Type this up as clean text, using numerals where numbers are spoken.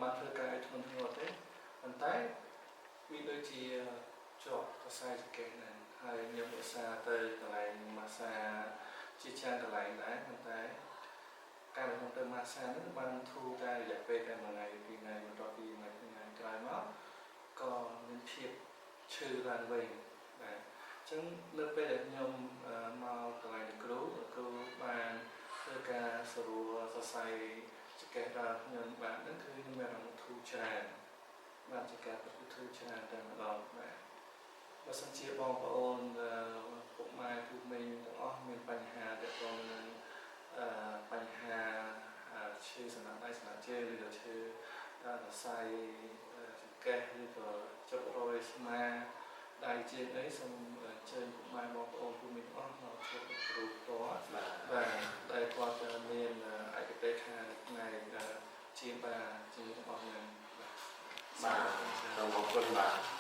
បានធ្វើការឲ្យធ្ងន់ធ្ងរទេប៉ុន្តែវាដូចជាជាប់ខ្សែចង្កេះហ្នឹងហើយខ្ញុំឧស្សាហ៍ទៅកន្លែងម៉ាស្សាជាច្រើនកន្លែងដែរប៉ុន្តែការដែលខ្ញុំទៅម៉ាស្សាហ្នឹងបានធូរតែរយៈពេលតែ1ថ្ងៃ2ថ្ងៃបន្ទាប់ពី1ថ្ងៃក្រោយមកក៏មានភាពឈឺឡើងវិញបាទអញ្ចឹងនៅពេលដែលខ្ញុំមកកន្លែងលោកគ្រូបានធ្វើការសរួរសរសៃចង្កេះដល់ខ្ញុំបាទហ្នឹងគឺខ្ញុំមានអារម្មណ៍ធូរច្រើនបាទជាការប្រគល់ធូរច្រើនតែម្ដងបាទបើសិនជាបងប្អូនពុកម៉ែទូមីងទាំងអស់មានបញ្ហាទាក់ទងនឹងបញ្ហាឈឺសំណាក់ដៃសំណាក់ជើងឬក៏ឈឺសរសៃចង្កេះឬក៏ចុករយស្មាដៃជើងអីសូមអញ្ជើញពុកម៉ែបងប្អូនទូមីងទាំងអស់មកជួបគ្រូផ្ទាល់បាទដែលគាត់មានឯកទេសខាងផ្នែកជាបាទជារបស់ខ្ញុំបាទសូមអរគុណបាទ